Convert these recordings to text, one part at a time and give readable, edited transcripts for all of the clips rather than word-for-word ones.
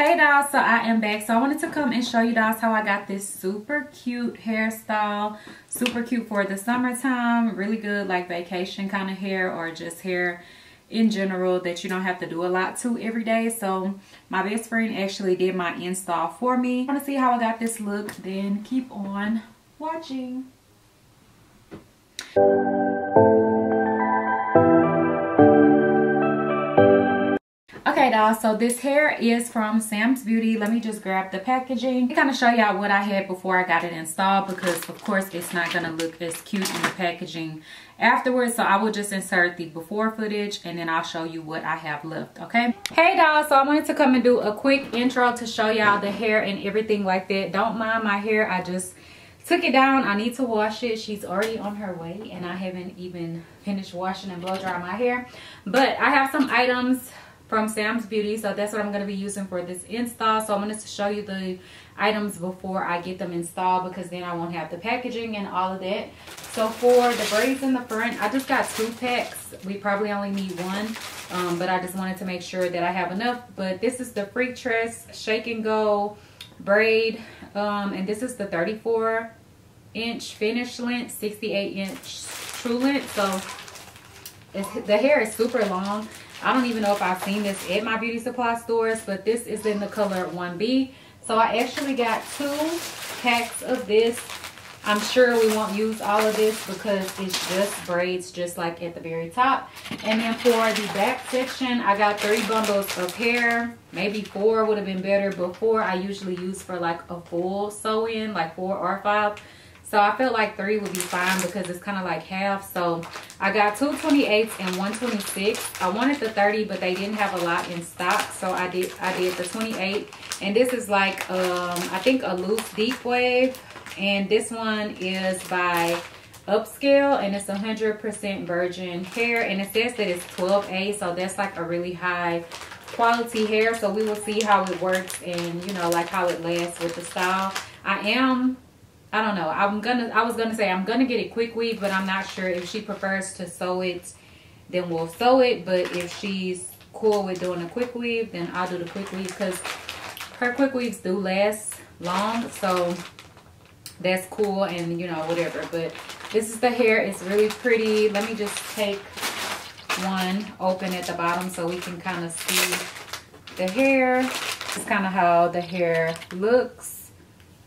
Hey dolls, so I am back. So I wanted to come and show you dolls how I got this super cute hairstyle. Super cute for the summertime. Really good like vacation kind of hair, or just hair in general that you don't have to do a lot to every day. So my best friend actually did my install for me. Want to see how I got this look? Then keep on watching. Okay dolls, so this hair is from Sam's Beauty. Let me just grab the packaging and kind of show y'all what I had before I got it installed, because of course it's not going to look as cute in the packaging afterwards. So I will just insert the before footage and then I'll show you what I have left. Okay. Hey dolls, so I wanted to come and do a quick intro to show y'all the hair and everything like that. Don't mind my hair, I just took it down. I need to wash it. She's already on her way and I haven't even finished washing and blow dry my hair. But I have some items from Sam's Beauty, so that's what I'm going to be using for this install. So I'm going to show you the items before I get them installed, because then I won't have the packaging and all of that. So for the braids in the front, I just got 2 packs. We probably only need 1, but I just wanted to make sure that I have enough. But this is the Freetress Shake and Go braid, and this is the 34-inch finish length, 68-inch true length. So the hair is super long. I don't even know if I've seen this at my beauty supply stores, but this is in the color 1B. So I actually got 2 packs of this. I'm sure we won't use all of this because it's just braids, just like at the very top. And then for the back section, I got 3 bundles of hair. Maybe 4 would have been better. Before, I usually use for like a full sew-in, like 4 or 5. So I felt like 3 would be fine because it's kind of like half. So I got 2 28s and 1 26. I wanted the 30, but they didn't have a lot in stock. So I did the 28. And this is like, I think a loose deep wave. And this one is by Upscale. And it's 100% virgin hair. And it says that it's 12A. So that's like a really high quality hair. So we will see how it works and, you know, like how it lasts with the style. I don't know. I was gonna say I'm gonna get it quick weave, but I'm not sure. If she prefers to sew it, then we'll sew it. But if she's cool with doing a quick weave, then I'll do the quick weave, because her quick weaves do last long. So that's cool, and you know, whatever. But this is the hair. It's really pretty. Let me just take one open at the bottom so we can kind of see the hair. This is kind of how the hair looks.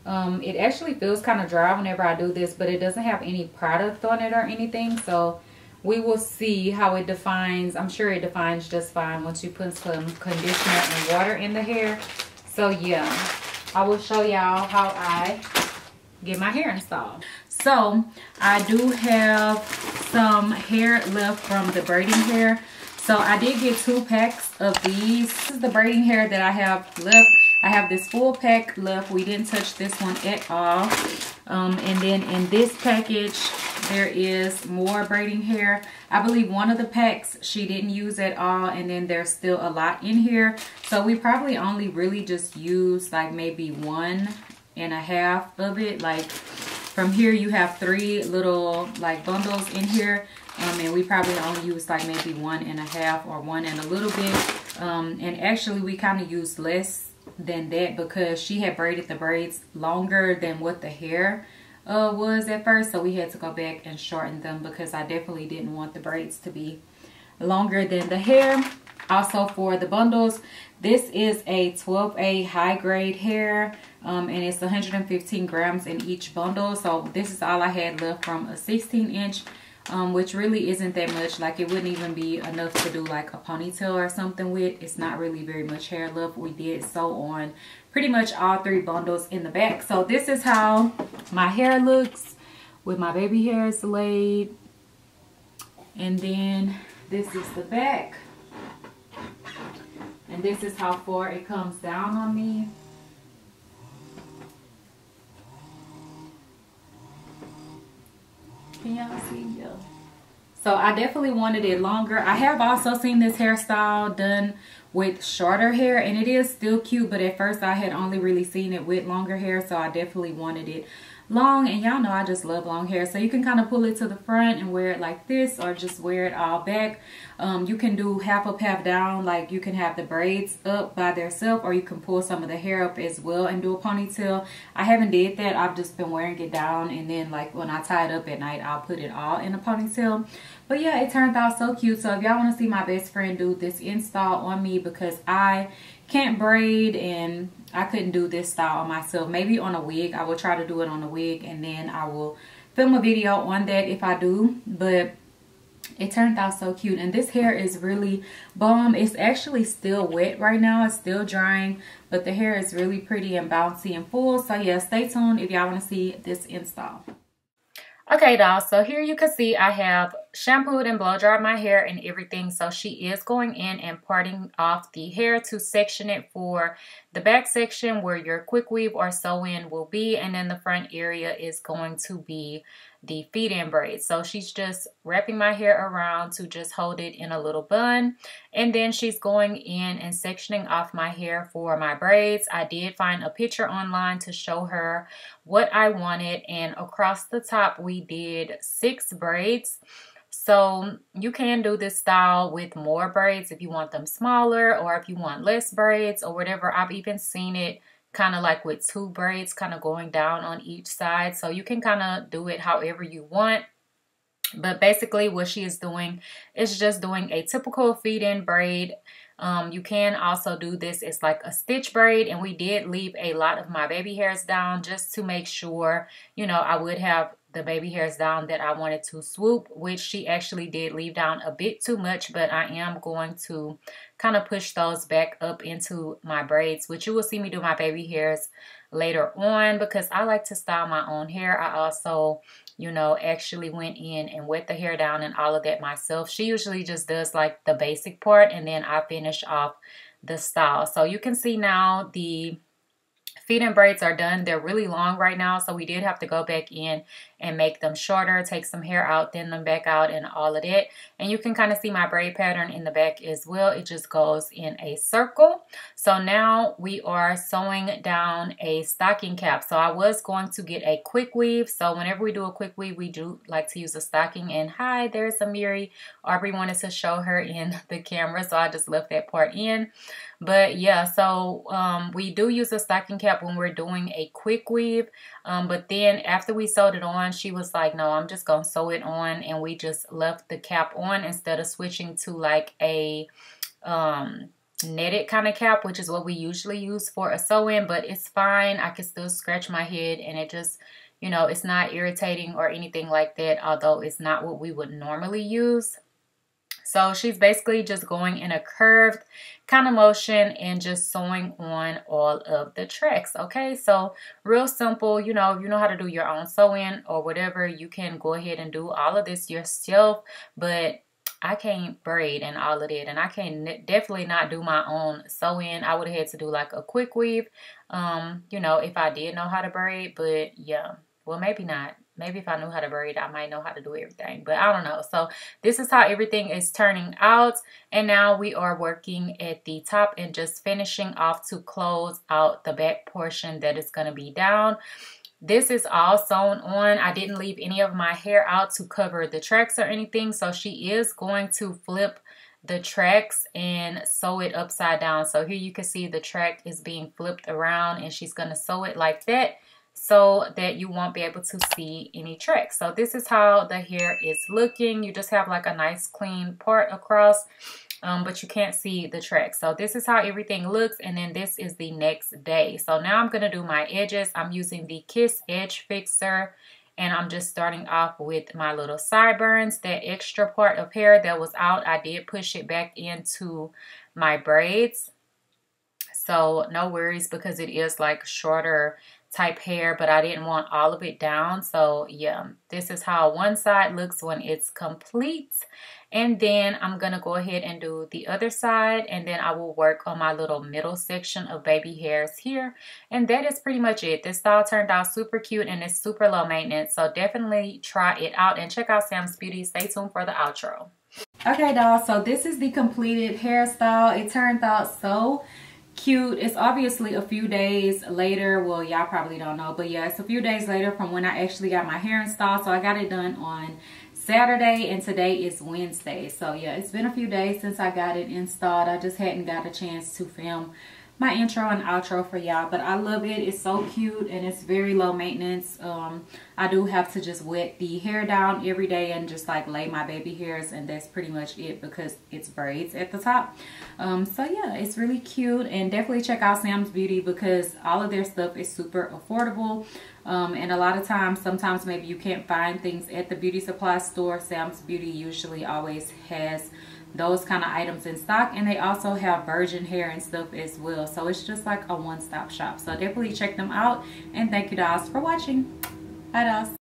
It actually feels kind of dry whenever I do this, but it doesn't have any product on it or anything. So we will see how it defines. I'm sure it defines just fine once you put some conditioner and water in the hair. So yeah, I will show y'all how I get my hair installed. So I do have some hair left from the braiding hair. So I did get 2 packs of these. This is the braiding hair that I have left. I have this full pack left. We didn't touch this one at all. And then in this package, there is more braiding hair. I believe one of the packs she didn't use at all. And then there's still a lot in here. So we probably only really just use like maybe 1.5 of it. Like from here, you have 3 little like bundles in here. And we probably only use like maybe 1.5 or 1 and a little bit. And actually we kind of used less than that because she had braided the braids longer than what the hair was at first. So we had to go back and shorten them because I definitely didn't want the braids to be longer than the hair. Also for the bundles, this is a 12A high grade hair. And it's 115 grams in each bundle. So this is all I had left from a 16-inch. Which really isn't that much. Like it wouldn't even be enough to do like a ponytail or something with. It's not really very much hair left. We did sew on pretty much all 3 bundles in the back. So this is how my hair looks with my baby hairs laid. And then this is the back. And this is how far it comes down on me. Can y'all see? Yeah. So I definitely wanted it longer. I have also seen this hairstyle done with shorter hair, and it is still cute, but at first I had only really seen it with longer hair, so I definitely wanted it long, and y'all know I just love long hair. So you can kind of pull it to the front and wear it like this, or just wear it all back. You can do half up, half down. Like you can have the braids up by themselves, or you can pull some of the hair up as well and do a ponytail. I haven't did that. I've just been wearing it down, and then like when I tie it up at night, I'll put it all in a ponytail. But yeah, it turned out so cute. So if y'all want to see my best friend do this install on me, because I can't braid and I couldn't do this style on myself. Maybe on a wig. I will try to do it on a wig, and then I will film a video on that if I do. But it turned out so cute, and this hair is really bomb. It's actually still wet right now. It's still drying, but the hair is really pretty and bouncy and full. So yeah, stay tuned if y'all want to see this install. Okay, dolls, so here you can see I have shampooed and blow dried my hair and everything. So she is going in and parting off the hair to section it for the back section where your quick weave or sew-in will be, and then the front area is going to be the feed-in braid. So she's just wrapping my hair around to just hold it in a little bun, and then she's going in and sectioning off my hair for my braids. I did find a picture online to show her what I wanted, and across the top we did 6 braids. So you can do this style with more braids if you want them smaller, or if you want less braids or whatever. I've even seen it kind of like with 2 braids kind of going down on each side. So you can kind of do it however you want. But basically what she is doing is just doing a typical feed-in braid. You can also do this. It's like a stitch braid, and we did leave a lot of my baby hairs down just to make sure, you know, I would have the baby hairs down that I wanted to swoop, which she actually did leave down a bit too much, but I am going to kind of push those back up into my braids, which you will see me do my baby hairs later on, because I like to style my own hair. I also, you know, actually went in and wet the hair down and all of that myself. She usually just does like the basic part, and then I finish off the style. So you can see now the feed-in braids are done. They're really long right now, so we did have to go back in and make them shorter, take some hair out, thin them back out, and all of that. And you can kind of see my braid pattern in the back as well. It just goes in a circle. So now we are sewing down a stocking cap. So I was going to get a quick weave. So whenever we do a quick weave, we do like to use a stocking. And hi, there's Amiri. Aubrey wanted to show her in the camera, so I just left that part in. But yeah, so we do use a stocking cap when we're doing a quick weave. But then after we sewed it on, she was like, no, I'm just gonna sew it on, and we just left the cap on instead of switching to like a netted kind of cap, which is what we usually use for a sew-in. But it's fine. I can still scratch my head, and it just, you know, it's not irritating or anything like that, although it's not what we would normally use. So she's basically just going in a curved kind of motion and just sewing on all of the tracks. Okay, so real simple. You know, if you know how to do your own sew-in or whatever, you can go ahead and do all of this yourself. But I can't braid and all of that, and I can definitely not do my own sew-in. I would have had to do like a quick weave, you know, if I did know how to braid. But yeah, well, maybe not. Maybe if I knew how to braid, I might know how to do everything, but I don't know. So this is how everything is turning out. And now we are working at the top and just finishing off to close out the back portion that is going to be down. This is all sewn on. I didn't leave any of my hair out to cover the tracks or anything. So she is going to flip the tracks and sew it upside down. So here you can see the track is being flipped around, and she's going to sew it like that, so that you won't be able to see any tracks. So this is how the hair is looking. You just have like a nice clean part across, but you can't see the tracks. So this is how everything looks, and then this is the next day. So now I'm going to do my edges. I'm using the Kiss Edge Fixer, and I'm just starting off with my little sideburns. That extra part of hair that was out, I did push it back into my braids. So no worries, because it is like shorter type hair, but I didn't want all of it down. So yeah, this is how one side looks when it's complete. And then I'm gonna go ahead and do the other side, and then I will work on my little middle section of baby hairs here. And that is pretty much it. This style turned out super cute, and it's super low maintenance, so definitely try it out and check out Sam's Beauty. Stay tuned for the outro. Okay, dolls, so this is the completed hairstyle. It turned out so cute. It's obviously a few days later. Well, y'all probably don't know, but yeah, it's a few days later from when I actually got my hair installed. So I got it done on Saturday and today is Wednesday. So yeah, it's been a few days since I got it installed. I just hadn't got a chance to film my intro and outro for y'all, but I love it. It's so cute and it's very low maintenance. I do have to just wet the hair down every day and just like lay my baby hairs, and that's pretty much it because it's braids at the top. So yeah, it's really cute, and definitely check out Sam's Beauty because all of their stuff is super affordable. And a lot of times, sometimes maybe you can't find things at the beauty supply store. Sam's Beauty usually always has those kind of items in stock, and they also have virgin hair and stuff as well. So it's just like a one-stop shop. So definitely check them out, and thank you dolls for watching. Bye dolls.